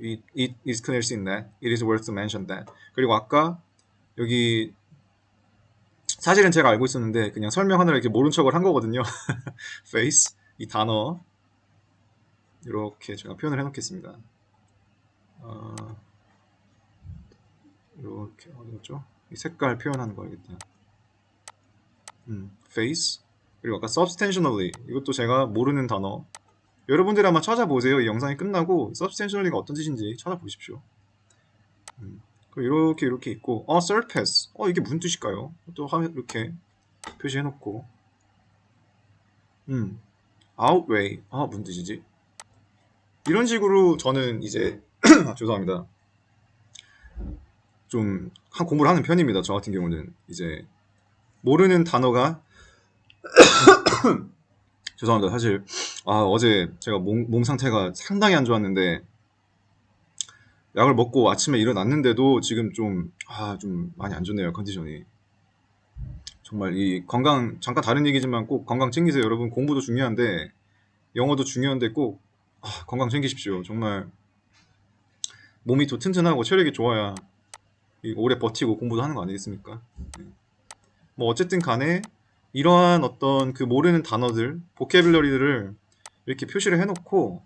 it is clear seen that it is worth to mention that. 그리고 아까 여기 사실은 제가 알고 있었는데 그냥 설명하느라 이렇게 모른 척을 한 거거든요. face 이 단어 이렇게 제가 표현을 해놓겠습니다. 이렇게 어디였죠? 이 색깔 표현하는 거 알겠다. face 그리고 아까 substantially 이것도 제가 모르는 단어. 여러분들이 한번 찾아보세요. 이 영상이 끝나고 substantially가 어떤 뜻인지 찾아보십시오. 그리고 이렇게 있고 surpass 이게 무슨 뜻일까요? 또 이렇게 표시해놓고 outweigh 무슨 뜻이지? 이런 식으로 저는 이제 죄송합니다. 좀 공부를 하는 편입니다. 저 같은 경우는 이제 모르는 단어가 죄송합니다. 사실 어제 제가 몸 상태가 상당히 안 좋았는데 약을 먹고 아침에 일어났는데도 지금 좀 많이 안 좋네요. 컨디션이. 정말 이 건강 잠깐 다른 얘기지만 꼭 건강 챙기세요. 여러분 공부도 중요한데 영어도 중요한데 꼭 건강 챙기십시오. 정말 몸이 더 튼튼하고 체력이 좋아야 오래 버티고 공부도 하는 거 아니겠습니까? 뭐 어쨌든 간에 이러한 어떤 그 모르는 단어들, 보캐블러리들을 이렇게 표시를 해놓고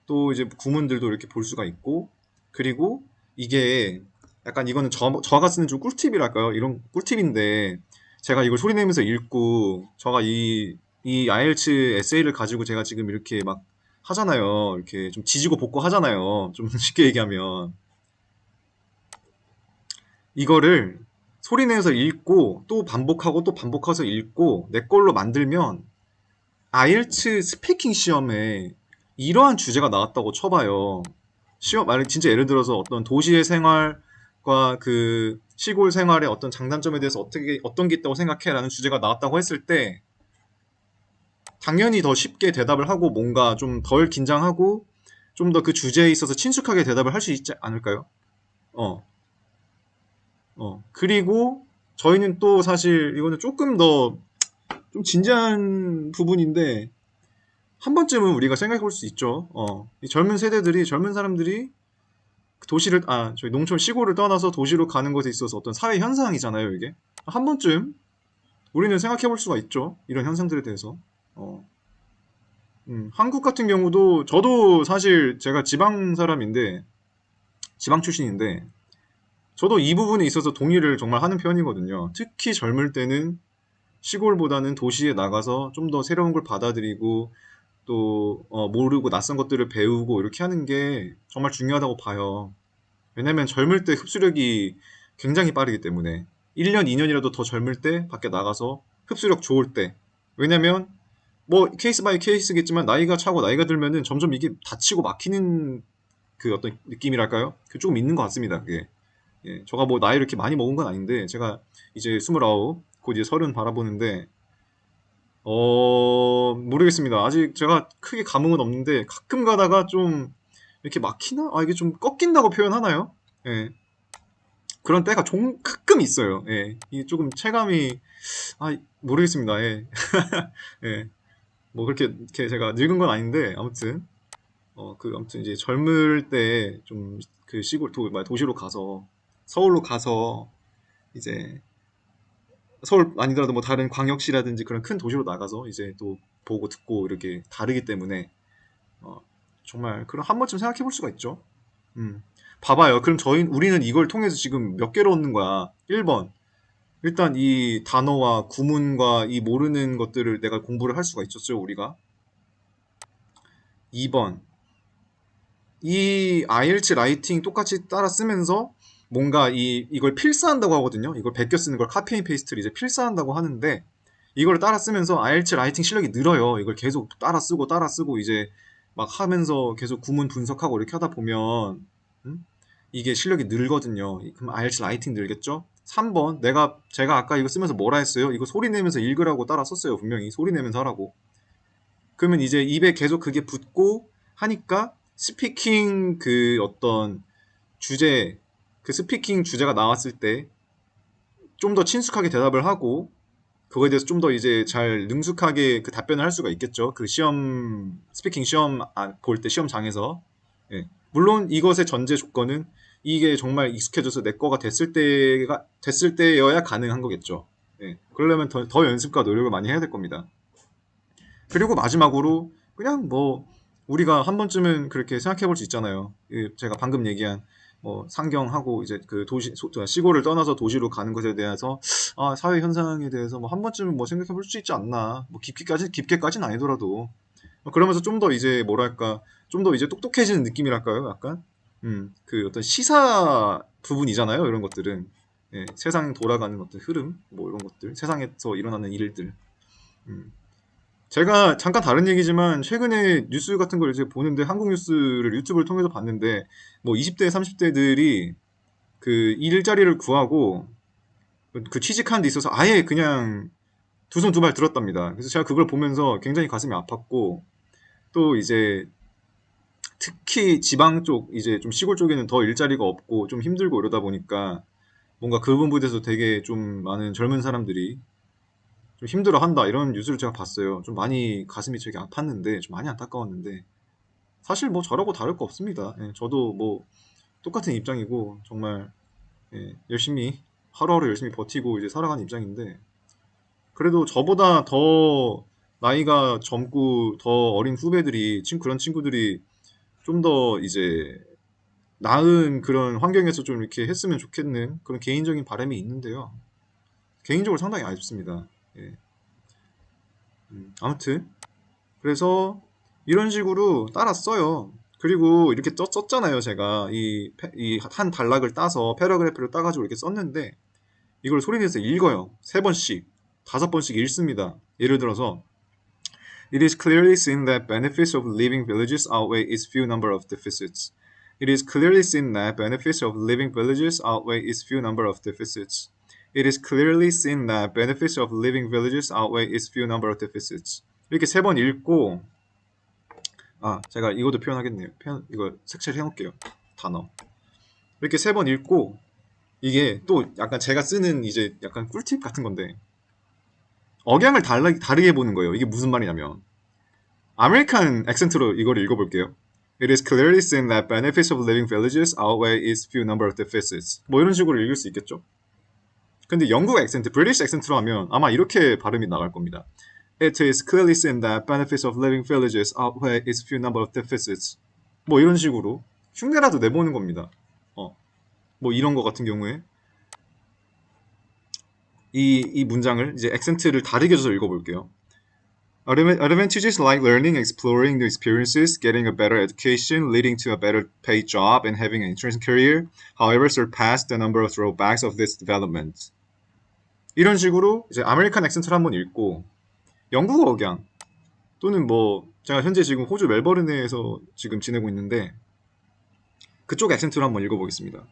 또 이제 구문들도 이렇게 볼 수가 있고 그리고 이게 약간 이거는 저가 쓰는 좀 꿀팁이랄까요? 이런 꿀팁인데 제가 이걸 소리내면서 읽고 저가 이 IELTS 에세이를 가지고 제가 지금 이렇게 막 하잖아요. 이렇게 좀 지지고 볶고 하잖아요. 좀 쉽게 얘기하면 이거를 소리내서 읽고 또 반복하고 또 반복해서 읽고 내 걸로 만들면 IELTS 스피킹 시험에 이러한 주제가 나왔다고 쳐봐요. 만약 진짜 예를 들어서 어떤 도시의 생활과 그 시골 생활의 어떤 장단점에 대해서 어떤 게 있다고 생각해라는 주제가 나왔다고 했을 때 당연히 더 쉽게 대답을 하고 뭔가 좀 덜 긴장하고 좀 더 그 주제에 있어서 친숙하게 대답을 할 수 있지 않을까요? 그리고 저희는 또 사실 이거는 조금 더 좀 진지한 부분인데 한 번쯤은 우리가 생각해 볼 수 있죠. 이 젊은 사람들이 도시를 저희 농촌 시골을 떠나서 도시로 가는 것에 있어서 어떤 사회 현상이잖아요, 이게. 한 번쯤 우리는 생각해 볼 수가 있죠. 이런 현상들에 대해서. 한국 같은 경우도 저도 사실 제가 지방 사람인데 지방 출신인데 저도 이 부분에 있어서 동의를 정말 하는 편이거든요. 특히 젊을 때는 시골보다는 도시에 나가서 좀 더 새로운 걸 받아들이고 또 모르고 낯선 것들을 배우고 이렇게 하는 게 정말 중요하다고 봐요. 왜냐면 젊을 때 흡수력이 굉장히 빠르기 때문에 1년, 2년이라도 더 젊을 때 밖에 나가서 흡수력 좋을 때 왜냐면 뭐 케이스 바이 케이스겠지만 나이가 차고 나이가 들면은 점점 이게 다치고 막히는 그 어떤 느낌이랄까요? 그 조금 있는 것 같습니다. 그게. 예, 제가 뭐 나이를 이렇게 많이 먹은 건 아닌데 제가 이제 29, 곧 이제 30 바라보는데 모르겠습니다. 아직 제가 크게 감흥은 없는데 가끔 가다가 좀 이렇게 막히나? 이게 좀 꺾인다고 표현하나요? 예. 그런 때가 가끔 있어요. 예. 이게 조금 체감이 모르겠습니다. 예. 예. 뭐 그렇게 이렇게 제가 늙은 건 아닌데 아무튼 아무튼 이제 젊을 때 좀 그 도시로 가서 서울로 가서 이제 서울 아니더라도 뭐 다른 광역시라든지 그런 큰 도시로 나가서 이제 또 보고 듣고 이렇게 다르기 때문에 정말 그런 한 번쯤 생각해 볼 수가 있죠. 봐봐요. 그럼 우리는 이걸 통해서 지금 몇 개를 얻는 거야? 1번. 일단 이 단어와 구문과 이 모르는 것들을 내가 공부를 할 수가 있었죠, 우리가. 2번. 이 IELTS 라이팅 똑같이 따라 쓰면서 뭔가 이걸 필사한다고 하거든요. 이걸 베껴 쓰는 걸 카피 앤 페이스트를 이제 필사한다고 하는데 이걸 따라 쓰면서 IELTS 라이팅 실력이 늘어요. 이걸 계속 따라 쓰고 이제 막 하면서 계속 구문 분석하고 이렇게 하다 보면 이게 실력이 늘거든요. 그럼 IELTS 라이팅 늘겠죠? 3번 제가 아까 이거 쓰면서 뭐라 했어요? 이거 소리 내면서 읽으라고 따라 썼어요. 분명히 소리 내면서 하라고. 그러면 이제 입에 계속 그게 붙고 하니까 스피킹 그 어떤 그 스피킹 주제가 나왔을 때 좀 더 친숙하게 대답을 하고 그거에 대해서 좀 더 이제 잘 능숙하게 그 답변을 할 수가 있겠죠. 그 스피킹 시험 볼 때 시험장에서. 예. 물론 이것의 전제 조건은 이게 정말 익숙해져서 내 거가 됐을 때여야 가능한 거겠죠. 예. 그러려면 더 연습과 노력을 많이 해야 될 겁니다. 그리고 마지막으로 그냥 뭐 우리가 한 번쯤은 그렇게 생각해 볼 수 있잖아요. 제가 방금 얘기한 뭐 상경하고 이제 그 시골을 떠나서 도시로 가는 것에 대해서 사회 현상에 대해서 뭐 한 번쯤은 뭐 생각해 볼 수 있지 않나. 뭐 깊게까지는 아니더라도 그러면서 좀 더 이제 뭐랄까 좀 더 이제 똑똑해지는 느낌이랄까요? 약간 그 어떤 시사 부분이잖아요. 이런 것들은 예, 세상 돌아가는 어떤 흐름 뭐 이런 것들 세상에서 일어나는 일들 제가 잠깐 다른 얘기지만 최근에 뉴스 같은 걸 이제 보는데 한국 뉴스를 유튜브를 통해서 봤는데 뭐 20대, 30대들이 그 일자리를 구하고 그 취직하는 데 있어서 아예 그냥 두 손 두 발 들었답니다. 그래서 제가 그걸 보면서 굉장히 가슴이 아팠고 또 이제 특히 지방 쪽 이제 좀 시골 쪽에는 더 일자리가 없고 좀 힘들고 이러다 보니까 뭔가 그 부분에 대해서 되게 좀 많은 젊은 사람들이 좀 힘들어한다 이런 뉴스를 제가 봤어요. 좀 많이 가슴이 되게 아팠는데 좀 많이 안타까웠는데 사실 뭐 저라고 다를 거 없습니다. 예, 저도 뭐 똑같은 입장이고 정말 예, 열심히 하루하루 열심히 버티고 이제 살아가는 입장인데 그래도 저보다 더 나이가 젊고 더 어린 후배들이 그런 친구들이 좀 더 이제 나은 그런 환경에서 좀 이렇게 했으면 좋겠는 그런 개인적인 바람이 있는데요. 개인적으로 상당히 아쉽습니다. 예. 아무튼 그래서 이런 식으로 따랐어요. 그리고 이렇게 썼잖아요. 제가 이 한 단락을 따서 패러그래프를 따가지고 이렇게 썼는데 이걸 소리내서 읽어요. 3번씩, 5번씩 읽습니다. 예를 들어서 It is clearly seen that benefits of living villages outweigh its few number of deficits. It is clearly seen that benefits of living villages outweigh its few number of deficits. It is clearly seen that benefits of living villages outweigh its few number of deficits. 이렇게 3번 읽고 제가 이것도 표현하겠네요. 이거 색칠해 놓을게요. 단어. 이렇게 3번 읽고 이게 또 약간 제가 쓰는 이제 약간 꿀팁 같은 건데 억양을 다르게 보는 거예요. 이게 무슨 말이냐면 아메리칸 액센트로 이걸 읽어볼게요. It is clearly seen that benefits of living villages outweigh its few number of deficits. 뭐 이런 식으로 읽을 수 있겠죠? 근데 영국 액센트, 브리티시 액센트로 하면 아마 이렇게 발음이 나갈 겁니다. It is clearly seen that benefits of living villages outweigh its few number of deficits. 뭐 이런 식으로 흉내라도 내보는 겁니다. 뭐 이런 거 같은 경우에 이 문장을 이제 액센트를 다르게 줘서 읽어볼게요. Advantages like learning, exploring new experiences, getting a better education, leading to a better paid job, and having an interesting career, however, surpass the number of drawbacks of this development. 이런 식으로 이제 아메리칸 액센트를 한번 읽고 영국어 억양 또는 뭐 제가 현재 지금 호주 멜버른에서 지금 지내고 있는데 그쪽 액센트로 한번 읽어보겠습니다.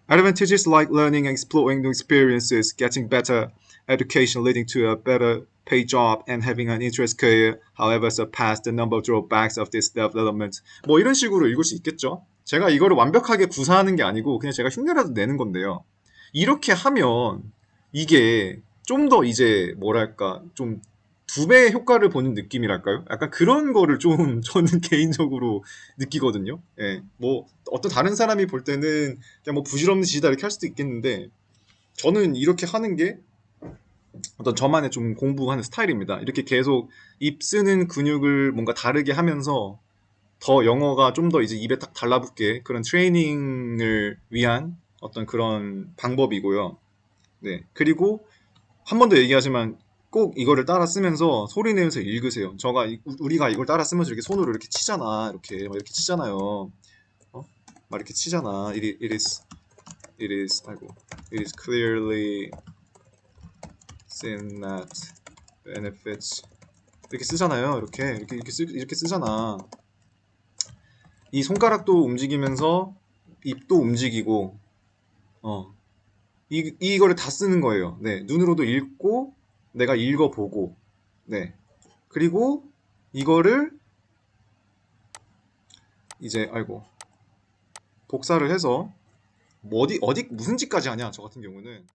Advantages like learning, exploring new experiences, getting better education, leading to a better paid job, and having an interest career, however, surpass the number of drawbacks of this development. 뭐 이런 식으로 읽을 수 있겠죠. 제가 이거를 완벽하게 구사하는 게 아니고 그냥 제가 흉내라도 내는 건데요. 이렇게 하면 이게 좀 더 이제 뭐랄까 좀 2배의 효과를 보는 느낌이랄까요? 약간 그런 거를 좀 저는 개인적으로 느끼거든요. 예, 뭐 어떤 다른 사람이 볼 때는 그냥 뭐 부질없는 짓이다 이렇게 할 수도 있겠는데 저는 이렇게 하는 게 어떤 저만의 좀 공부하는 스타일입니다. 이렇게 계속 입 쓰는 근육을 뭔가 다르게 하면서 더 영어가 좀 더 이제 입에 딱 달라붙게 그런 트레이닝을 위한 어떤 그런 방법이고요. 네, 그리고 한 번 더 얘기하지만 꼭 이거를 따라 쓰면서 소리 내면서 읽으세요. 우리가 이걸 따라 쓰면서 이렇게 손으로 이렇게 치잖아. 이렇게 막 이렇게 치잖아요. 막 이렇게 치잖아. It is clearly seen that benefits 이렇게 쓰잖아요. 이렇게 쓰잖아. 이 손가락도 움직이면서 입도 움직이고 이거를 다 쓰는 거예요. 네, 눈으로도 읽고 내가 읽어보고 네, 그리고 이거를 이제 복사를 해서 뭐 어디 무슨 짓까지 하냐 저 같은 경우는